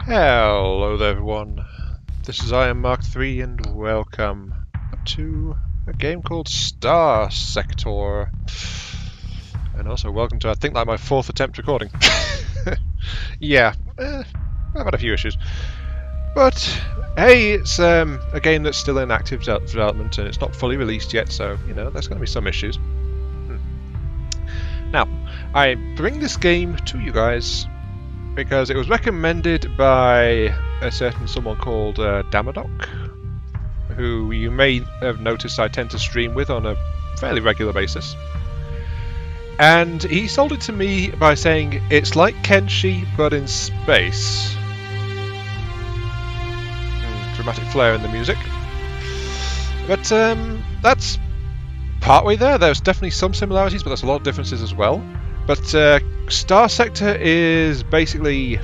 Hello there everyone, this is I am Mark 3 and welcome to a game called Starsector. And also welcome to, I think, like my 4th attempt recording. Yeah, I've had a few issues. But hey, it's a game that's still in active development and it's not fully released yet, so, you know, there's going to be some issues. Now, I bring this game to you guys because it was recommended by a certain someone called Damadoc, who you may have noticed I tend to stream with on a fairly regular basis. And he sold it to me by saying it's like Kenshi but in space. Dramatic flair in the music. But that's partway there. There's definitely some similarities, but there's a lot of differences as well. But Starsector is basically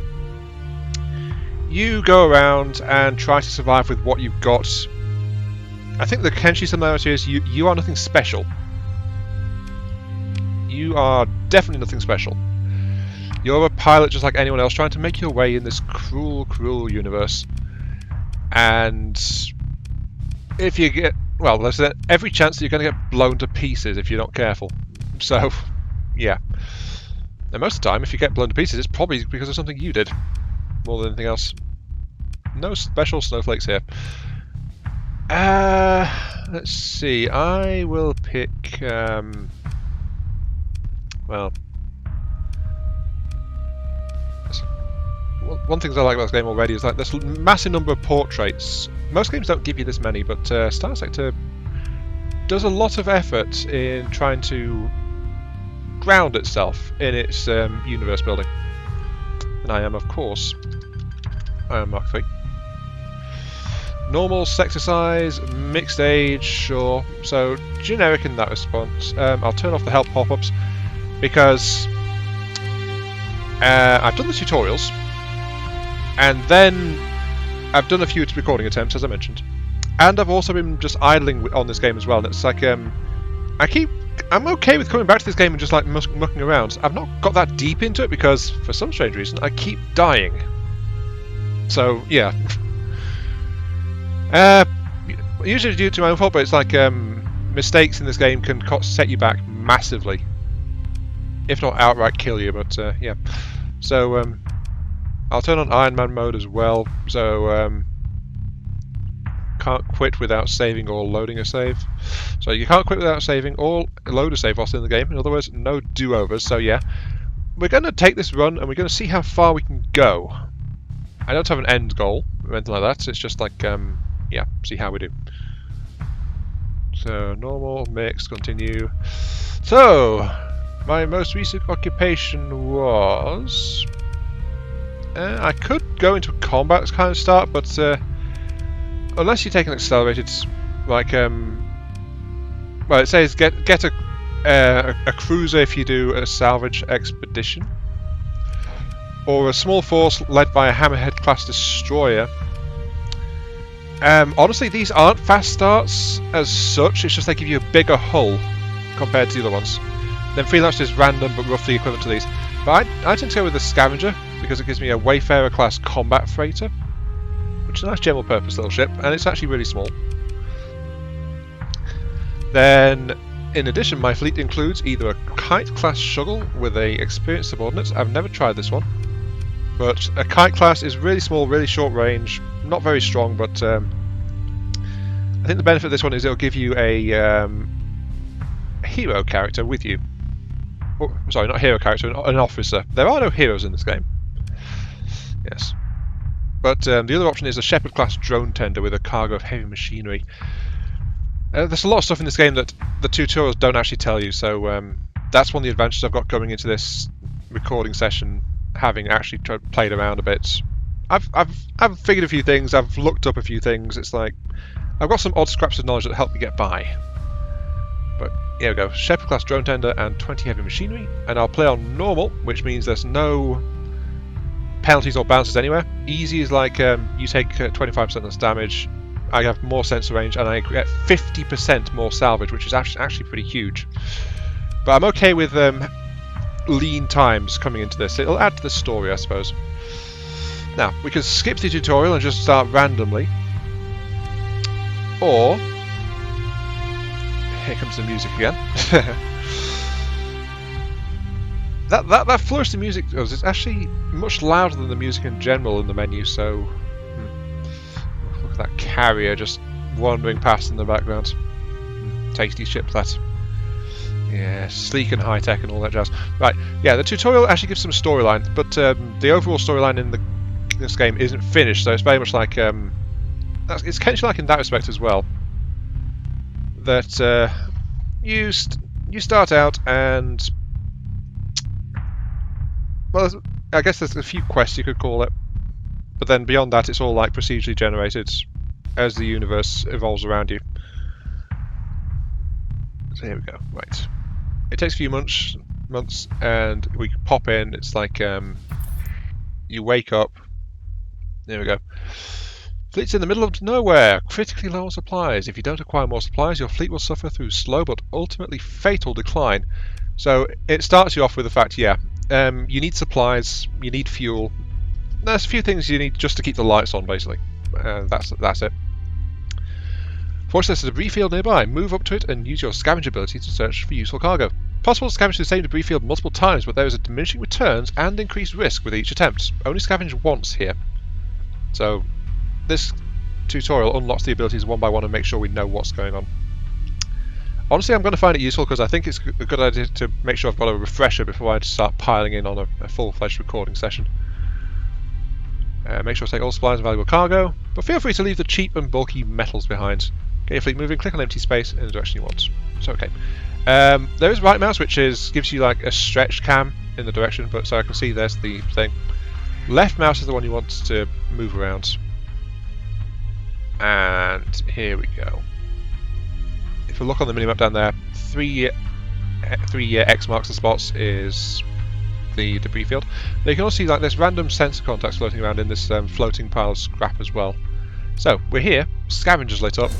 you go around and try to survive with what you've got. I think the Kenshi similarity is you are nothing special. You are definitely nothing special. You're a pilot just like anyone else trying to make your way in this cruel, cruel universe. And if you get, well, there's every chance that you're going to get blown to pieces if you're not careful. So, yeah. And most of the time, if you get blown to pieces, it's probably because of something you did, more than anything else. No special snowflakes here. Let's see. I will pick. Well, one thing I like about this game already is like there's a massive number of portraits. Most games don't give you this many, but Starsector does a lot of effort in trying to ground itself in its universe building. And I am, of course, I am Mark 3. Normal sector size, mixed age, sure. So generic in that response. I'll turn off the help pop-ups because I've done the tutorials, and then I've done a few recording attempts, as I mentioned, and I've also been just idling on this game as well. And it's like I'm okay with coming back to this game and just like mucking around. I've not got that deep into it because, for some strange reason, I keep dying. So yeah, usually due to my own fault, but it's like mistakes in this game can set you back massively, if not outright kill you. But yeah, so I'll turn on Iron Man mode as well. So can't quit without saving or loading a save. So you can't quit without saving or load a save whilst in the game. In other words, no do-overs. So yeah, we're going to take this run and we're going to see how far we can go. I don't have an end goal or anything like that. It's just like, yeah, see how we do. So normal, mixed, continue. So my most recent occupation was... I could go into a combat kind of start, but unless you take an accelerated, like well, it says get a cruiser if you do a salvage expedition, or a small force led by a Hammerhead class destroyer. Honestly, these aren't fast starts as such. It's just they give you a bigger hull compared to the other ones. Then freelance is random but roughly equivalent to these. But I tend to go with the Scavenger because it gives me a Wayfarer class combat freighter, which is a nice general purpose little ship, and it's actually really small. Then, in addition, my fleet includes either a Kite class shuttle with a experienced subordinates. I've never tried this one, but a Kite class is really small, really short range, not very strong, but I think the benefit of this one is it'll give you a hero character with you. Oh, sorry, not a hero character, an officer. There are no heroes in this game. Yes. But the other option is a Shepherd class drone tender with a cargo of heavy machinery. There's a lot of stuff in this game that the tutorials don't actually tell you, so that's one of the advantages I've got going into this recording session, having actually played around a bit. I've figured a few things, I've looked up a few things. It's like I've got some odd scraps of knowledge that help me get by. But here we go, Shepherd class drone tender and 20 heavy machinery, and I'll play on normal, which means there's no penalties or bounces anywhere. Easy is like you take 25% less damage, I have more sensor range, and I get 50% more salvage, which is actually pretty huge. But I'm okay with lean times coming into this. It'll add to the story, I suppose. Now, we can skip the tutorial and just start randomly. Or... here comes the music again. that flourish the music does. It's actually much louder than the music in general in the menu, so... look at that carrier just wandering past in the background. Tasty ship, that. Yeah, sleek and high-tech and all that jazz. Right, yeah, the tutorial actually gives some storyline, but the overall storyline in this game isn't finished, so it's very much like... it's kind of like in that respect as well. That you start out and... well, I guess there's a few quests you could call it, but then beyond that it's all like procedurally generated as the universe evolves around you. So here we go, right. It takes a few months and we pop in, it's like you wake up, there we go. Fleet's in the middle of nowhere, critically low on supplies. If you don't acquire more supplies, your fleet will suffer through slow but ultimately fatal decline. So it starts you off with the fact, yeah, you need supplies, you need fuel. There's a few things you need just to keep the lights on, basically. That's it. Fortunately, there's a debris field nearby. Move up to it and use your scavenge ability to search for useful cargo. Possible to scavenge the same debris field multiple times, but there is a diminishing returns and increased risk with each attempt. Only scavenge once here. So this tutorial unlocks the abilities one by one and makes sure we know what's going on. Honestly, I'm going to find it useful because I think it's a good idea to make sure I've got a refresher before I start piling in on a full-fledged recording session. Make sure to take all supplies and valuable cargo, but feel free to leave the cheap and bulky metals behind. Get your fleet moving, click on empty space in the direction you want. So okay. There is right mouse, which gives you like a stretch cam in the direction, but so I can see there's the thing. Left mouse is the one you want to move around. And here we go. If we look on the minimap down there, three X marks the spots is the debris field. Now you can also see like there's random sensor contacts floating around in this floating pile of scrap as well. So we're here, scavengers lit up,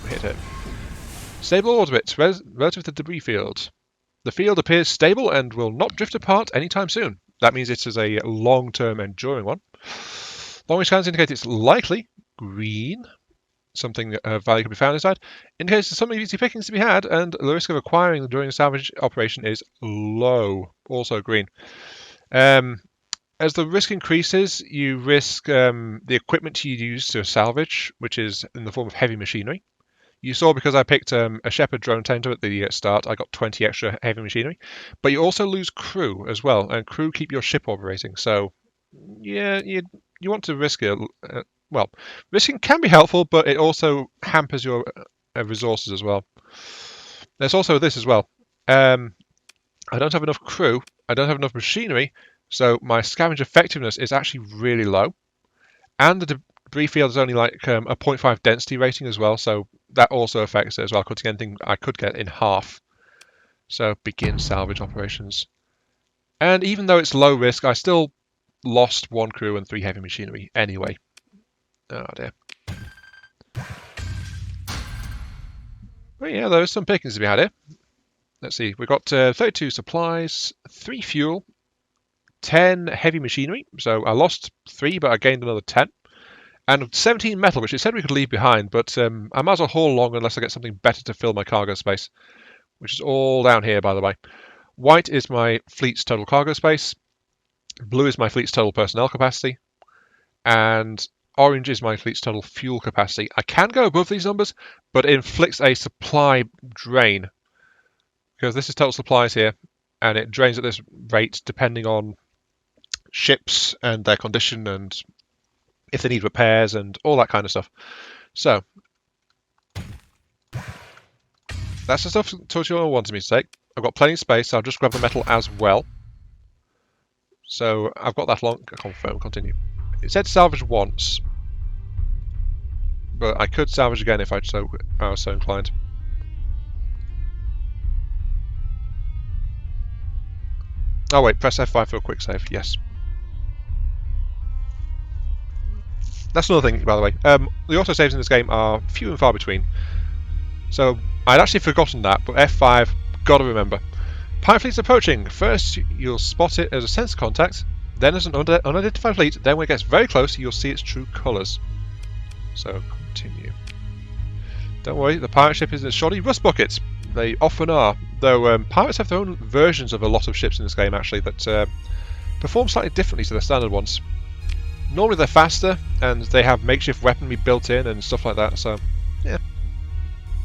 we hit it. Stable orbit relative to the debris field. The field appears stable and will not drift apart anytime soon. That means it is a long-term enduring one. Long-range scans indicate it's likely green. Something value can be found inside. Indicates there's some easy pickings to be had, and the risk of acquiring during a salvage operation is low. Also green. As the risk increases, you risk the equipment you use to salvage, which is in the form of heavy machinery. You saw because I picked a Shepherd drone tender at the start, I got 20 extra heavy machinery. But you also lose crew as well, and crew keep your ship operating. So, yeah, you want to risk it. Well, risking can be helpful, but it also hampers your resources as well. There's also this as well. I don't have enough crew, I don't have enough machinery, so my scavenge effectiveness is actually really low. And the debris field is only like a 0.5 density rating as well, so that also affects it as well. Cutting anything I could get in half. So begin salvage operations. And even though it's low risk, I still lost 1 crew and 3 heavy machinery anyway. Oh dear. Well, yeah, there's some pickings to be had here. Let's see, we've got 32 supplies, 3 fuel, 10 heavy machinery, so I lost 3 but I gained another 10, and 17 metal, which it said we could leave behind, but I might as well haul along unless I get something better to fill my cargo space, which is all down here, by the way. White is my fleet's total cargo space, blue is my fleet's total personnel capacity, and orange is my fleet's total fuel capacity. I can go above these numbers, but it inflicts a supply drain, because this is total supplies here, and it drains at this rate depending on ships and their condition and if they need repairs and all that kind of stuff. So that's the stuff tutorial wanted me to take. I've got plenty of space, so I'll just grab the metal as well. So I've got that long. Confirm, continue. It said salvage once, but I could salvage again if I was so inclined. Oh wait, press F5 for a quick save, yes. That's another thing, by the way. The autosaves in this game are few and far between. So, I'd actually forgotten that, but F5, gotta remember. Pirate fleet's approaching. First, you'll spot it as a sensor contact, then as an unidentified fleet, then when it gets very close, you'll see its true colours. So, continue. Don't worry, the pirate ship isn't a shoddy rust bucket. They often are, though pirates have their own versions of a lot of ships in this game, actually, that perform slightly differently to the standard ones. Normally they're faster, and they have makeshift weaponry built in and stuff like that, so, yeah.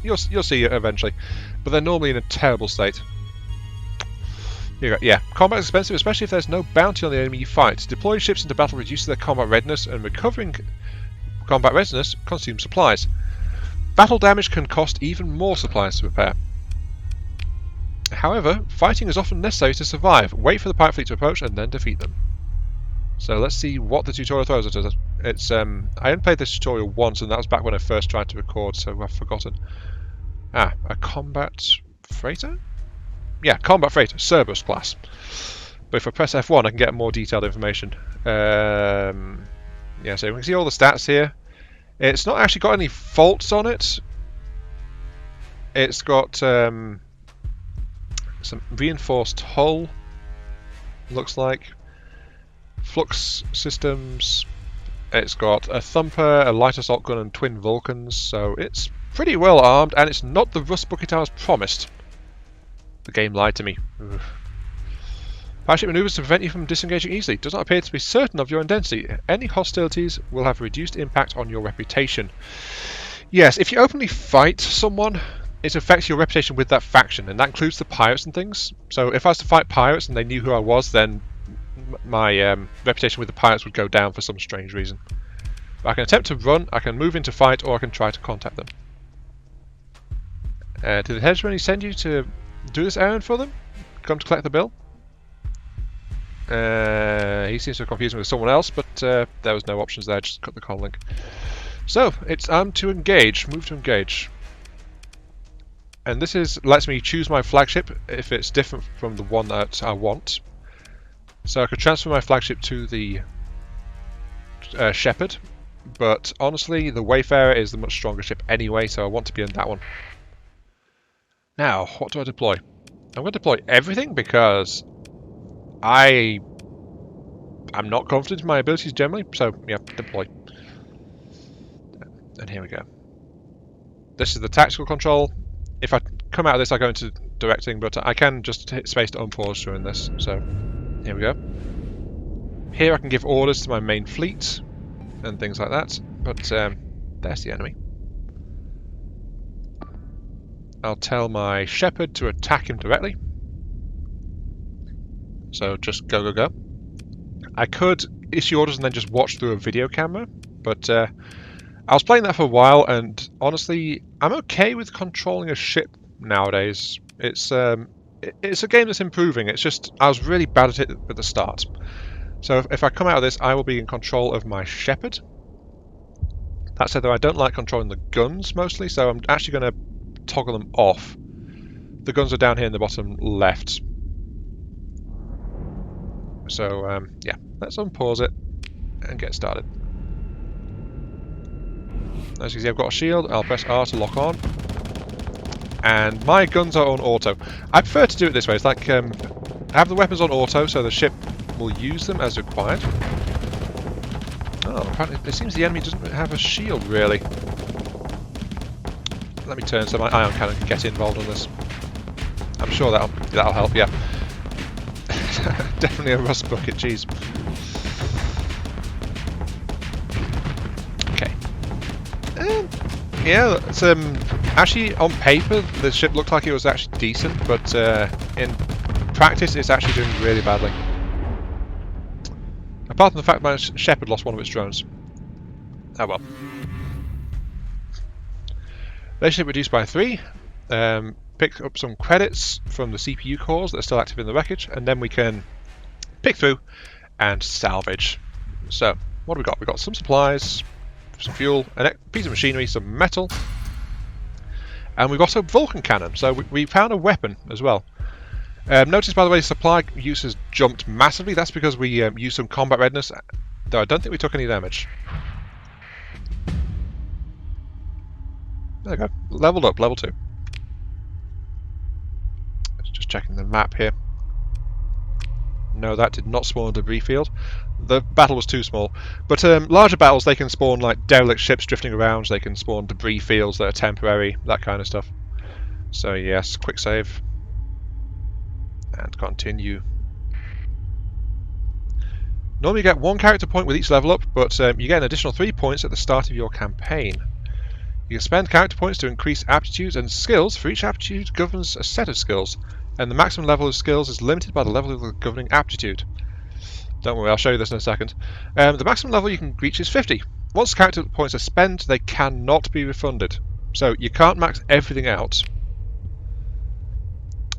You'll see it eventually. But they're normally in a terrible state. Here you go. Yeah, combat is expensive, especially if there's no bounty on the enemy you fight. Deploying ships into battle reduces their combat readiness, and recovering combat readiness consumes supplies. Battle damage can cost even more supplies to repair. However, fighting is often necessary to survive. Wait for the pirate fleet to approach and then defeat them. So let's see what the tutorial throws at us. It's I only played this tutorial once, and that was back when I first tried to record, so I've forgotten. Ah, a combat freighter? Yeah, combat freighter, Cerberus class. But if I press F1, I can get more detailed information. Yeah, so we can see all the stats here. It's not actually got any faults on it. It's got some reinforced hull, looks like. Flux systems. It's got a thumper, a light assault gun, and twin Vulcans, so it's pretty well armed, and it's not the rust bucket I was promised. The game lied to me. Ugh. Pirate ship maneuvers to prevent you from disengaging easily. Does not appear to be certain of your identity. Any hostilities will have a reduced impact on your reputation. Yes, if you openly fight someone, it affects your reputation with that faction, and that includes the pirates and things. So if I was to fight pirates and they knew who I was, then my reputation with the pirates would go down for some strange reason. But I can attempt to run, I can move into fight, or I can try to contact them. Did the headsman send you to do this errand for them? Come to collect the bill? He seems to have confused me with someone else, but there was no options there, just cut the call link. So, it's to engage, move to engage. And this lets me choose my flagship if it's different from the one that I want. So I could transfer my flagship to the Shepherd, but honestly the Wayfarer is the much stronger ship anyway, so I want to be in that one. Now, what do I deploy? I'm going to deploy everything because I'm not confident in my abilities generally, so yeah, deploy. And here we go. This is the tactical control. If I come out of this I go into directing, but I can just hit space to unpause during this, so here we go. Here I can give orders to my main fleet and things like that, but there's the enemy. I'll tell my Shepherd to attack him directly. So just go, go, go. I could issue orders and then just watch through a video camera, but I was playing that for a while, and honestly, I'm okay with controlling a ship nowadays. It's a game that's improving. It's just I was really bad at it at the start. So if I come out of this, I will be in control of my Shepherd. That said, though, I don't like controlling the guns mostly, so I'm actually going to toggle them off. The guns are down here in the bottom left. So yeah, let's unpause it and get started. As you can see, I've got a shield. I'll press R to lock on. And my guns are on auto. I prefer to do it this way. It's like I have the weapons on auto, so the ship will use them as required. Oh, apparently it seems the enemy doesn't have a shield, really. Let me turn so my ion cannon can get involved on this. I'm sure that'll help, yeah. Definitely a rust bucket, jeez. Okay. Yeah, it's actually on paper the ship looked like it was actually decent, but in practice it's actually doing really badly. Apart from the fact my Shepherd lost one of its drones. Oh well. Relationship reduced by 3. Pick up some credits from the CPU cores that are still active in the wreckage, and then we can pick through and salvage. So, what have we got? We've got some supplies, some fuel, a piece of machinery, some metal, and we've got a Vulcan cannon. So we found a weapon as well. Notice, by the way, supply use has jumped massively. That's because we used some combat readiness, though I don't think we took any damage. There we go. Leveled up, level 2. Just checking the map here. No, that did not spawn a debris field. The battle was too small. But larger battles, they can spawn like derelict ships drifting around, they can spawn debris fields that are temporary, that kind of stuff. So yes, quick save. And continue. Normally you get 1 character point with each level up, but you get an additional 3 points at the start of your campaign. You can spend character points to increase aptitudes and skills. For each aptitude governs a set of skills, and the maximum level of skills is limited by the level of the governing aptitude. Don't worry, I'll show you this in a second. The maximum level you can reach is 50. Once character points are spent, they cannot be refunded. So you can't max everything out.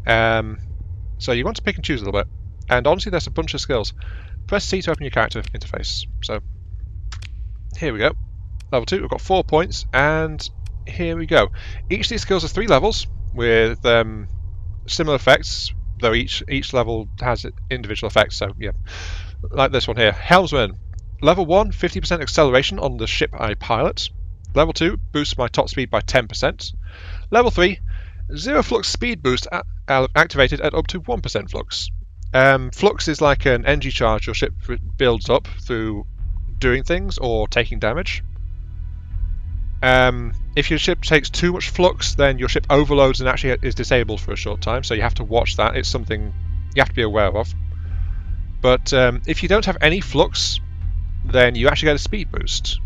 So you want to pick and choose a little bit. And honestly, there's a bunch of skills. Press C to open your character interface. So here we go. Level 2, we've got 4 points, and here we go. Each of these skills are 3 levels with similar effects, though each level has individual effects. So yeah, like this one here, Helmsman. Level 1, 50% acceleration on the ship I pilot. Level 2, boosts my top speed by 10%. Level 3, 0 flux speed boost activated at up to 1% flux. Flux is like an energy charge your ship builds up through doing things or taking damage. If your ship takes too much flux, then your ship overloads and actually is disabled for a short time, so you have to watch that. It's something you have to be aware of. But if you don't have any flux, then you actually get a speed boost.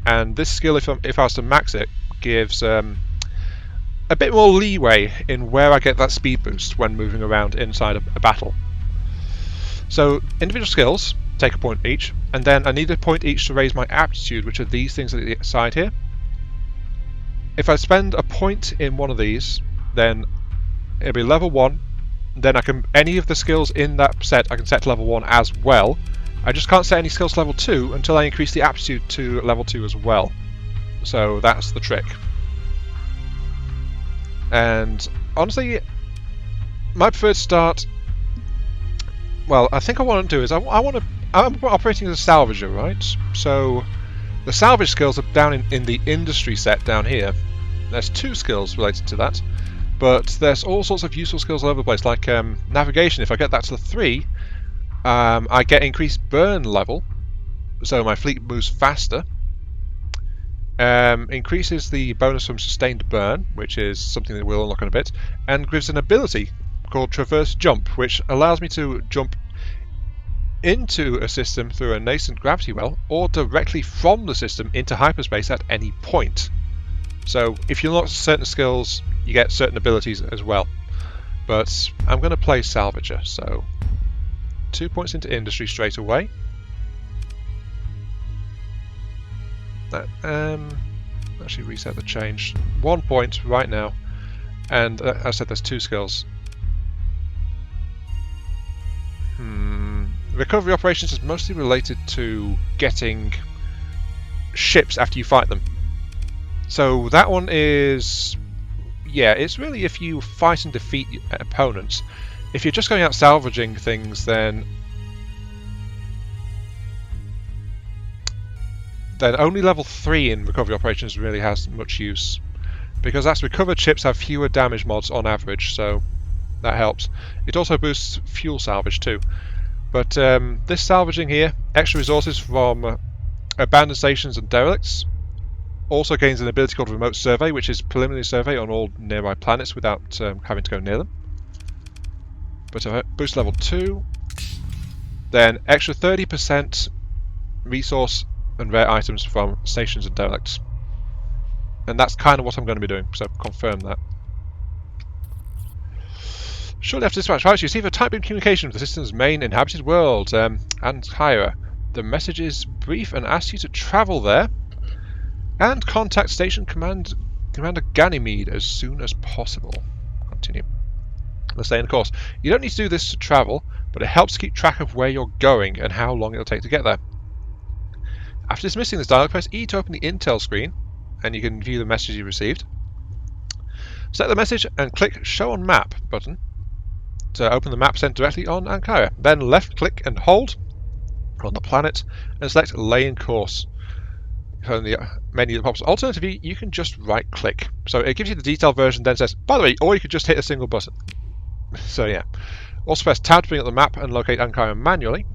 And this skill, if I was to max it, gives a bit more leeway in where I get that speed boost when moving around inside a battle. So individual skills take a point each, and then I need a point each to raise my aptitude, which are these things at the side here. If I spend a point in one of these, then it'll be level 1. Then I can any of the skills in that set I can set to level 1 as well. I just can't set any skills to level 2 until I increase the aptitude to level 2 as well. So that's the trick. And honestly, my preferred start, well, I think I want to do is I'm operating as a salvager, right? So the salvage skills are down in the industry set down here. There's 2 skills related to that, but there's all sorts of useful skills all over the place, like navigation. If I get that to the 3, I get increased burn level, so my fleet moves faster. Increases the bonus from sustained burn, which is something that we'll unlock in a bit, and gives an ability called Traverse Jump, which allows me to jump into a system through a nascent gravity well, or directly from the system into hyperspace at any point. So if you unlock certain skills, you get certain abilities as well. But I'm going to play Salvager, so 2 points into industry straight away. Actually reset the change. 1 point right now, and as I said, there's 2 skills. Recovery operations is mostly related to getting ships after you fight them. So that one is, yeah, it's really if you fight and defeat opponents. If you're just going out salvaging things, then only level 3 in recovery operations really has much use, because that's recovered ships have fewer damage mods on average, so that helps. It also boosts fuel salvage too. But this salvaging here, extra resources from abandoned stations and derelicts, also gains an ability called Remote Survey, which is preliminary survey on all nearby planets without having to go near them. But if I boost level 2, then extra 30% resource and rare items from stations and derelicts. And that's kind of what I'm going to be doing, so confirm that. Shortly after dispatch, you receive a type beam communication with the system's main inhabited world, Ankara. The message is brief and asks you to travel there and contact Station Commander Ganymede as soon as possible. Continue. Let's stay in course. You don't need to do this to travel, but it helps keep track of where you're going and how long it'll take to get there. After dismissing this dialog, press E to open the intel screen, and you can view the message you received. Select the message and click Show on Map button to open the map sent directly on Ankara. Then left-click and hold on the planet and select Lay in Course from the menu that pops. Alternatively, you can just right-click. So it gives you the detailed version, then says, by the way, or you could just hit a single button. So yeah. Also press tab to bring up the map and locate uncaring manually.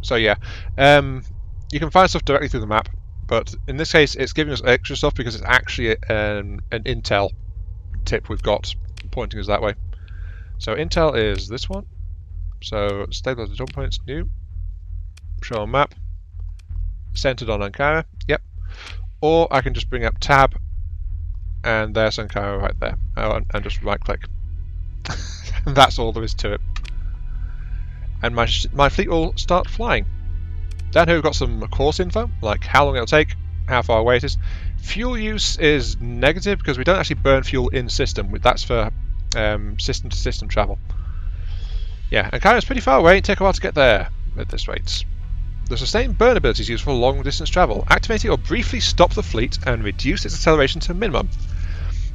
So yeah, you can find stuff directly through the map, but in this case it's giving us extra stuff because it's actually an intel tip we've got pointing us that way. So intel is this one. So stabilize the jump points, new, show on map, centered on Ankara, yep. Or I can just bring up tab, and there's Ankara right there, and just right click. And that's all there is to it. And my fleet will start flying. Down here we've got some course info, like how long it'll take, how far away it is. Fuel use is negative because we don't actually burn fuel in system. That's for system to system travel. Yeah, Ankara's pretty far away. It'll take a while to get there at this rate. The sustained burn ability is used for long distance travel. Activate it or briefly stop the fleet and reduce its acceleration to minimum.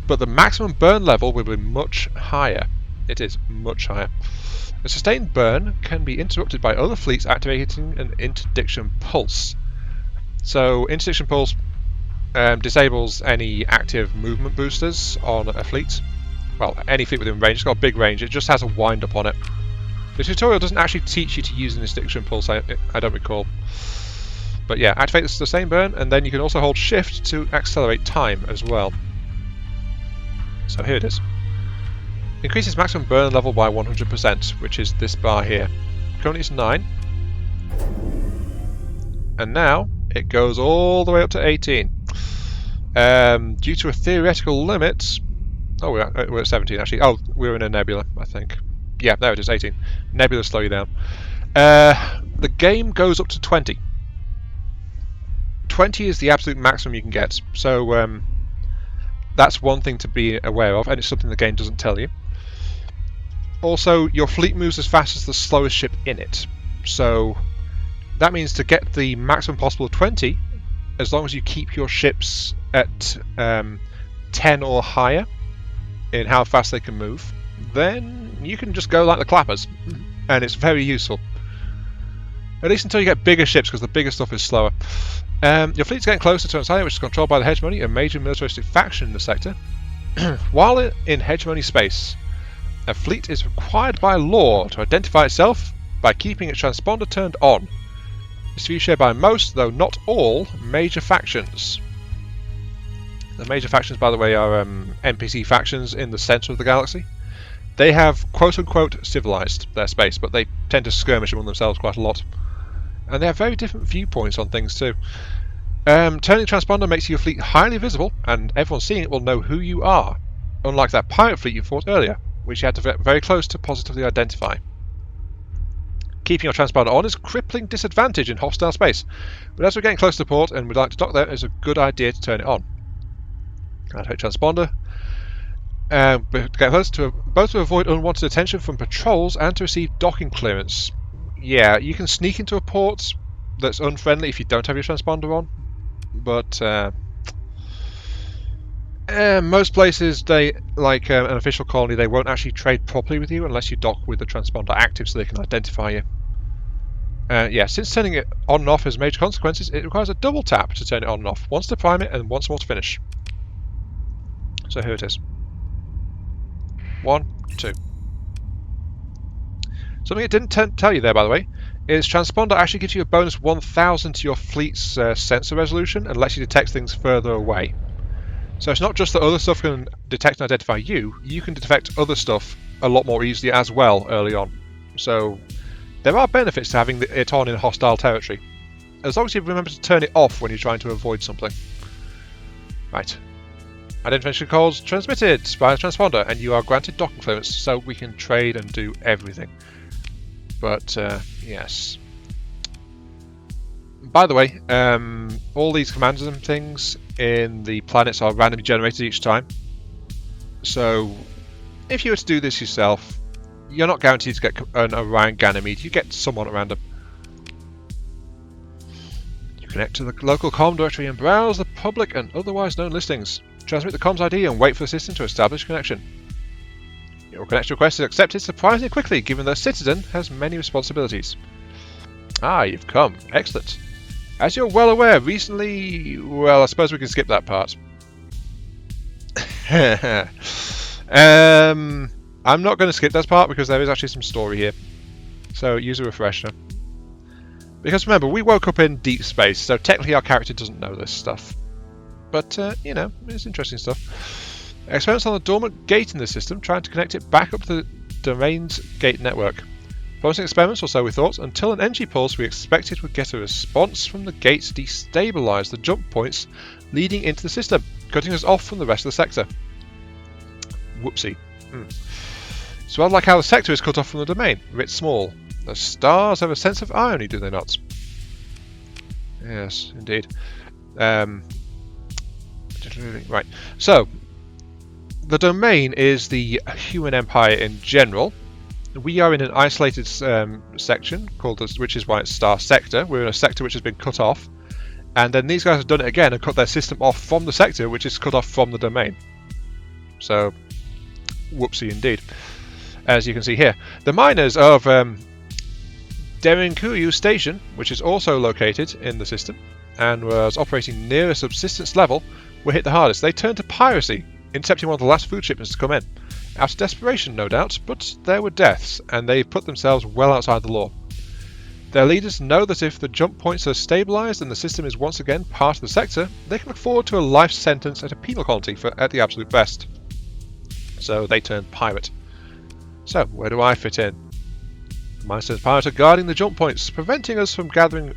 But the maximum burn level will be much higher. It is much higher. A sustained burn can be interrupted by other fleets activating an interdiction pulse. So interdiction pulse disables any active movement boosters on a fleet. Well, any fleet within range. It's got a big range. It just has a wind up on it. The tutorial doesn't actually teach you to use an interdiction pulse, I don't recall. But yeah, activate the sustained burn, and then you can also hold shift to accelerate time as well. So here it is. Increases maximum burn level by 100%, which is this bar here. Currently it's 9. And now it goes all the way up to 18. Due to a theoretical limit... Oh, we're at 17 actually. Oh, we're in a nebula, I think. Yeah, there it is, 18. Nebula slow you down. The game goes up to 20. 20 is the absolute maximum you can get. So that's one thing to be aware of, and it's something the game doesn't tell you. Also, your fleet moves as fast as the slowest ship in it. So that means to get the maximum possible of 20, as long as you keep your ships at 10 or higher in how fast they can move, then you can just go like the clappers, and it's very useful. At least until you get bigger ships, because the bigger stuff is slower. Your fleet's getting closer to Antalya, which is controlled by the Hegemony, a major militaristic faction in the sector. While in Hegemony space, a fleet is required by law to identify itself by keeping its transponder turned on. This view shared by most, though not all, major factions. The major factions, by the way, are NPC factions in the centre of the galaxy. They have quote-unquote civilized their space, but they tend to skirmish among themselves quite a lot. And they have very different viewpoints on things too. Turning transponder makes your fleet highly visible, and everyone seeing it will know who you are, unlike that pirate fleet you fought earlier, which you had to get very close to positively identify. Keeping your transponder on is a crippling disadvantage in hostile space, but as we're getting close to port and we'd like to dock there, it's a good idea to turn it on. Activate transponder. Get close to both to avoid unwanted attention from patrols and to receive docking clearance. Yeah, you can sneak into a port that's unfriendly if you don't have your transponder on, but most places, they like an official colony, they won't actually trade properly with you unless you dock with the transponder active so they can identify you. Yeah, since turning it on and off has major consequences, it requires a double tap to turn it on and off, once to prime it and once more to finish. So here it is. 1, 2. Something it didn't tell you there, by the way, is transponder actually gives you a bonus 1000 to your fleet's sensor resolution and lets you detect things further away. So it's not just that other stuff can detect and identify you, you can detect other stuff a lot more easily as well early on. So there are benefits to having it on in hostile territory, as long as you remember to turn it off when you're trying to avoid something. Right. Identification calls transmitted by the transponder, and you are granted docking clearance, so we can trade and do everything. But yes. By the way, all these commands and things in the planets are randomly generated each time. So if you were to do this yourself, you're not guaranteed to get an Orion Ganymede. You get someone at random. You connect to the local comm directory and browse the public and otherwise known listings. Transmit the comms ID and wait for the system to establish connection. Your connection request is accepted surprisingly quickly, given the citizen has many responsibilities. Ah, you've come. Excellent. As you're well aware, recently... Well, I suppose we can skip that part. I'm not going to skip that part because there is actually some story here. So use a refresher. Because remember, we woke up in deep space, so technically our character doesn't know this stuff. But, you know, it's interesting stuff. Experiments on the dormant gate in the system, trying to connect it back up to the domain's gate network. Promising experiments, or so we thought, until an energy pulse we expected would get a response from the gate to destabilise the jump points leading into the system, cutting us off from the rest of the sector. Whoopsie. It's rather like how the sector is cut off from the domain, writ small. The stars have a sense of irony, do they not? Yes, indeed. Right, so the domain is the human empire in general. We are in an isolated section called, which is why it's Starsector. We're in a sector which has been cut off, and then these guys have done it again and cut their system off from the sector, which is cut off from the domain. So, whoopsie indeed. As you can see here, the miners of Derinkuyu Station, which is also located in the system and was operating near a subsistence level, were hit the hardest. They turned to piracy, intercepting one of the last food shipments to come in. Out of desperation, no doubt, but there were deaths, and they put themselves well outside the law. Their leaders know that if the jump points are stabilised and the system is once again part of the sector, they can look forward to a life sentence at a penal colony at the absolute best. So they turned pirate. So, where do I fit in? Meister's pirates are guarding the jump points, preventing us from gathering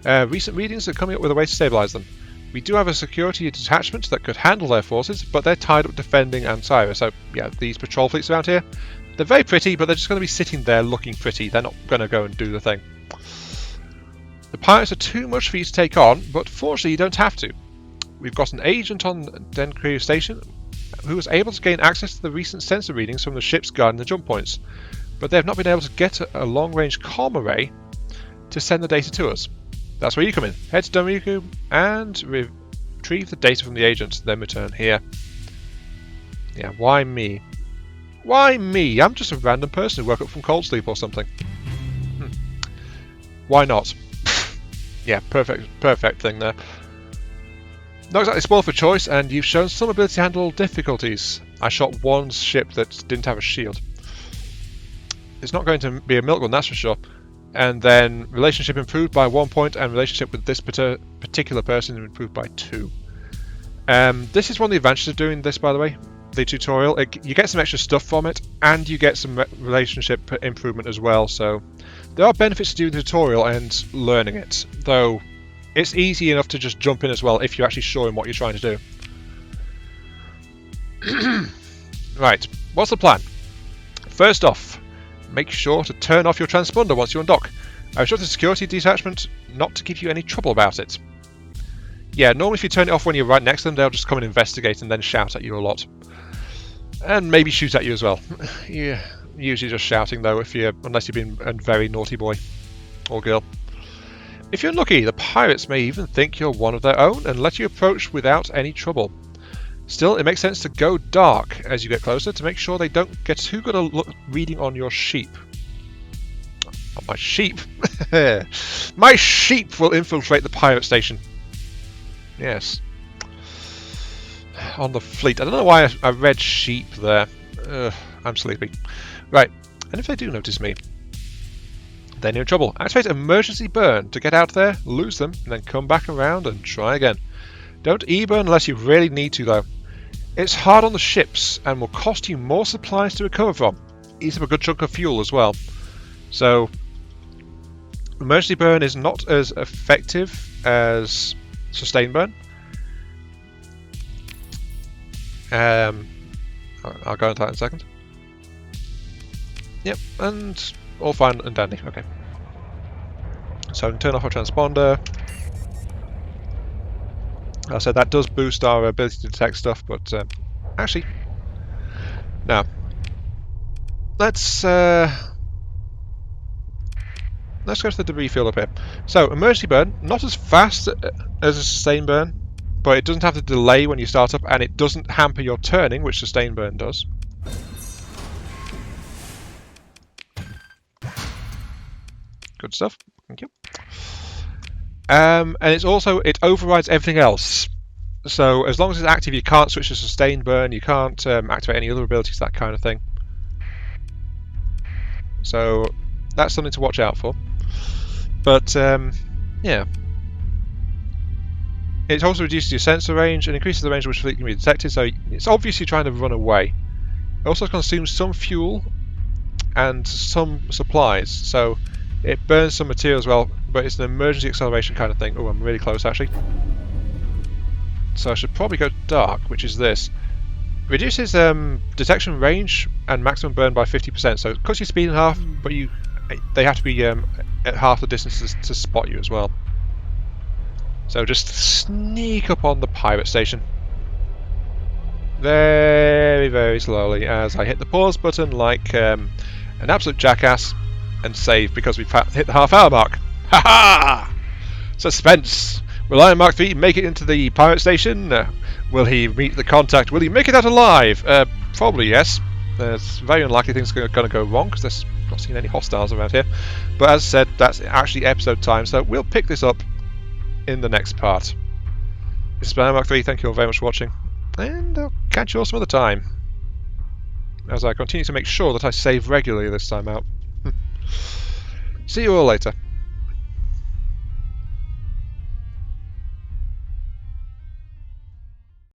recent readings and coming up with a way to stabilise them. We do have a security detachment that could handle their forces, but they're tied up defending Ansira. So, yeah, these patrol fleets around here, they're very pretty, but they're just going to be sitting there looking pretty. They're not going to go and do the thing. The pirates are too much for you to take on, but fortunately you don't have to. We've got an agent on Derinkuyu Station who was able to gain access to the recent sensor readings from the ships guarding the jump points, but they have not been able to get a long-range comm array to send the data to us. That's where you come in. Head to Derinkuyu and retrieve the data from the agent, then return here. Yeah, why me? Why me? I'm just a random person who woke up from cold sleep or something. Why not? Yeah, perfect thing there. Not exactly spoiled for choice, and you've shown some ability to handle difficulties. I shot one ship that didn't have a shield. It's not going to be a milk run, that's for sure. And then relationship improved by 1 point, and relationship with this particular person improved by 2. This is one of the advantages of doing this, by the way. The tutorial, you get some extra stuff from it, and you get some relationship improvement as well. So there are benefits to doing the tutorial and learning it, though it's easy enough to just jump in as well if you're actually sure in what you're trying to do. Right, what's the plan? First off, make sure to turn off your transponder once you undock. I instructed the security detachment not to give you any trouble about it. Yeah, normally if you turn it off when you're right next to them, they'll just come and investigate and then shout at you a lot. And maybe shoot at you as well. Yeah, usually just shouting though, unless you've been a very naughty boy or girl. If you're unlucky, the pirates may even think you're one of their own and let you approach without any trouble. Still, it makes sense to go dark as you get closer to make sure they don't get too good a reading on your sheep. Oh, my sheep? My sheep will infiltrate the pirate station. Yes. On the fleet. I don't know why I read sheep there. I'm sleepy. Right, and if they do notice me, then you're in trouble. Activate emergency burn to get out there, lose them, and then come back around and try again. Don't e-burn unless you really need to, though. It's hard on the ships and will cost you more supplies to recover from. Eats up a good chunk of fuel as well. So, emergency burn is not as effective as sustain burn. I'll go into that in a second. Yep, and all fine and dandy. Okay. So I can turn off our transponder. I said that does boost our ability to detect stuff, but actually, no. Let's go to the debris field up here. So emergency burn, not as fast as a sustain burn, but it doesn't have the delay when you start up, and it doesn't hamper your turning, which sustain burn does. Good stuff. Thank you. And it's also, it overrides everything else. So as long as it's active, you can't switch to sustain burn, you can't activate any other abilities, that kind of thing. so that's something to watch out for. But yeah, it also reduces your sensor range and increases the range at which fleet can be detected, so it's obviously trying to run away. It also consumes some fuel and some supplies, so it burns some material as well, but it's an emergency acceleration kind of thing. Oh, I'm really close actually. So I should probably go dark, which is this. Reduces detection range and maximum burn by 50%, so it cuts your speed in half, but they have to be at half the distance to spot you as well. So just sneak up on the pirate station. Very, very slowly as I hit the pause button like an absolute jackass and save because we've hit the half-hour mark. Ha ha! Suspense! Will Iron Mark III make it into the pirate station? Will he meet the contact? Will he make it out alive? Probably yes. It's very unlikely things are going to go wrong because there's not seen any hostiles around here. But as I said, that's actually episode time, so we'll pick this up in the next part. This is Iron Mark III. Thank you all very much for watching, and I'll catch you all some other time as I continue to make sure that I save regularly this time out. See you all later.